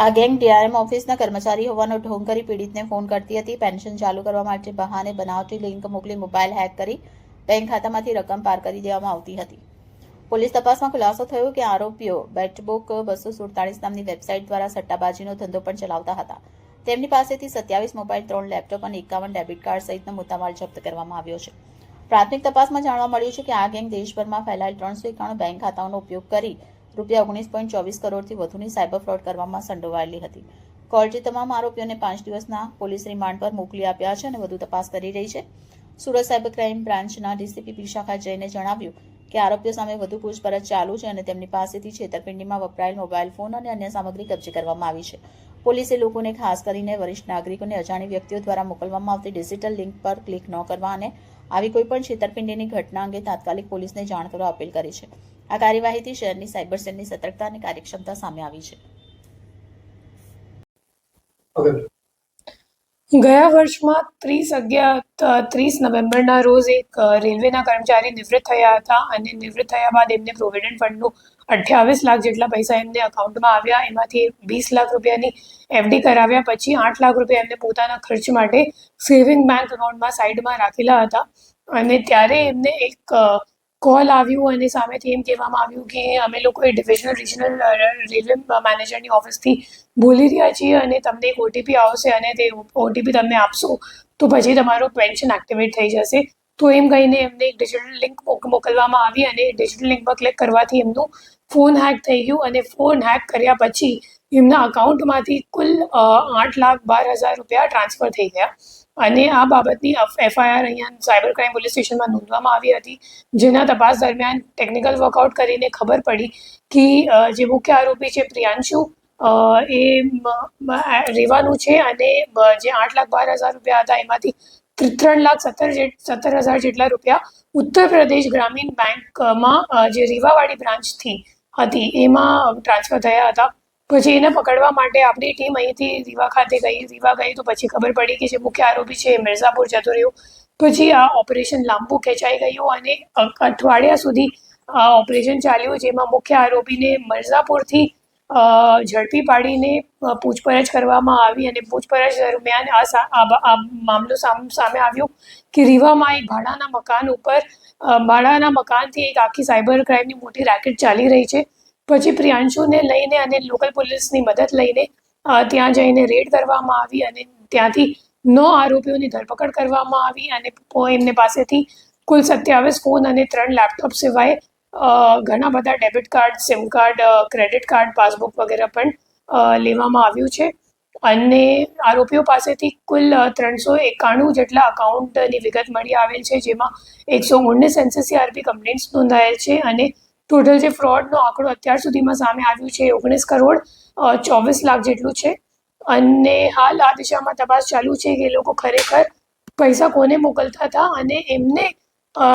આ gang DRM ઓફિસના કર્મચારી હોવાનો ઢોંગ કરી પીડિતને ફોન કરતી હતી. પેન્શન ચાલુ કરવા માટે બહાને બનાવટી લિંક મોકલી મોબાઈલ હેક કરી બેંક ખાતામાંથી રકમ પાર કરી દેવામાં આવતી હતી. પોલીસ તપાસમાં ખુલાસો થયો કે આરોપીઓ બેટબુક 247 નામની વેબસાઇટ દ્વારા સટ્ટાબાજીનો ધંધો પણ ચલાવતા હતા. તેમની પાસેથી 27 મોબાઈલ, 3 લેપટોપ અને 51 ડેબિટ કાર્ડ સહિતનો મુદ્દામાલ જપ્ત કરવામાં આવ્યો છે. પ્રાથમિક તપાસમાં જાણવા મળ્યું છે કે આ ગેંગ દેશભરમાં ફેલાયેલ 391 બેંક ખાતાઓનો ઉપયોગ કરી ₹19.24 કરોડથી વધુની સાયબર ફ્રોડ કરવામાં સંડોવાયેલી હતી. કોર્ટે તમામ આરોપીઓને 5 દિવસના પોલીસ રિમાન્ડ પર મોકલી આપ્યા છે અને વધુ તપાસ કરી રહી છે. સુરત સાયબર ક્રાઇમ બ્રાન્ચના ડીસીપી વિશાખા જૈને જણાવ્યું કે આરોપીઓ સામે વધુ પૂછપરછ ચાલુ છે અને તેમની પાસેથી છેતરપિંડીમાં વપરાયેલ મોબાઈલ ફોન અને અન્ય સામગ્રી કબજે કરવામાં આવી છે. પોલીસે લોકોને, ખાસ કરીને વરિષ્ઠ નાગરિકોને, અજાણી વ્યક્તિઓ દ્વારા મોકલવામાં આવતી ડિજિટલ લિંક પર ક્લિક ન કરવા અને આવી કોઈપણ છેતરપિંડીની ઘટના અંગે તાત્કાલિક પોલીસને જાણ કરવા અપીલ કરી છે. આ કાર્યવાહીથી શહેરની સાયબર સેલની સતર્કતા અને કાર્યક્ષમતા સામે આવી છે. ગયા વર્ષમાં 30 નવેમ્બરના રોજ એક રેલવેના કર્મચારી નિવૃત્ત થયા હતા અને નિવૃત્ત થયા બાદ એમને પ્રોવિડન્ટ ફંડનું 28 લાખ જેટલા પૈસા એમને અકાઉન્ટમાં આવ્યા. એમાંથી 20 લાખ રૂપિયાની એફડી કરાવ્યા પછી 8 લાખ રૂપિયા એમને પોતાના ખર્ચ માટે સેવિંગ બેંક અકાઉન્ટમાં સાઈડમાં રાખેલા હતા અને ત્યારે એમને એક કોલ આવ્યું અને સામેથી એમ કહેવામાં આવ્યું કે અમે લોકો ડિવિઝનલ રિજનલ રેલવે મેનેજરની ઓફિસથી બોલી રહ્યા છીએ અને તમને એક ઓટીપી આવશે અને તે ઓટીપી તમને આપશો તો પછી તમારું પેન્શન એક્ટિવેટ થઈ જશે. તો એમ કહીને એમને એક ડિજિટલ લિંક મોકલવામાં આવી અને ડિજિટલ લિંક પર ક્લિક કરવાથી એમનું ફોન હેક થઈ ગયું અને ફોન હેક કર્યા પછી એમના અકાઉન્ટમાંથી કુલ 8,12,000 રૂપિયા ટ્રાન્સફર થઈ ગયા અને આ બાબતની એફઆઈઆર અહીંયા સાયબર ક્રાઇમ પોલીસ સ્ટેશનમાં નોંધવામાં આવી હતી. જેના તપાસ દરમિયાન ટેકનિકલ વર્કઆઉટ કરીને ખબર પડી કે જે મુખ્ય આરોપી છે પ્રિયાંશુ એ રેવાનું છે અને જે 8,12,000 રૂપિયા હતા એમાંથી 3,17,000 જેટલા રૂપિયા ઉત્તર પ્રદેશ ગ્રામીણ બેંકમાં જે રીવાવાડી બ્રાન્ચથી હતી એમાં ટ્રાન્સફર થયા હતા. પછી એને પકડવા માટે આપણી ટીમ અહીંથી રીવા ખાતે રીવા ગઈ તો પછી ખબર પડી કે જે મુખ્ય આરોપી છે એ મિર્ઝાપુર જતો રહ્યો. પછી આ ઓપરેશન લાંબુ ખેંચાઈ ગયું અને અઠવાડિયા સુધી આ ઓપરેશન ચાલ્યું, જેમાં મુખ્ય આરોપીને મિર્ઝાપુરથી ઝડપી પાડીને પૂછપરછ કરવામાં આવી અને પૂછપરછ દરમિયાન આ મામલો સામે આવ્યો કે રીવામાં એક ભાડાના મકાનથી એક આખી સાયબર ક્રાઇમની મોટી રેકેટ ચાલી રહી છે. પછી પ્રિયાંશુને લઈને અને લોકલ પોલીસની મદદ લઈને ત્યાં જઈને રેડ કરવામાં આવી અને ત્યાંથી 9 આરોપીઓની ધરપકડ કરવામાં આવી અને એમને પાસેથી કુલ 27 ફોન અને 3 લેપટોપ સિવાય ઘણા બધા debit card, sim card, credit card, passbook વગેરે પણ લેવામાં આવ્યું છે અને આરોપીઓ પાસેથી કુલ 391 જેટલા અકાઉન્ટની વિગત મળી આવેલ છે, જેમાં 119 NCCRP કમ્પ્લેન્ટ્સ નોંધાયેલ છે અને ટોટલ જે ફ્રોડનો આંકડો અત્યાર સુધીમાં સામે આવ્યું છે 19 કરોડ 24 લાખ જેટલું છે અને હાલ આ દિશામાં તપાસ ચાલુ છે કે એ લોકો ખરેખર પૈસા કોને મોકલતા હતા અને એમને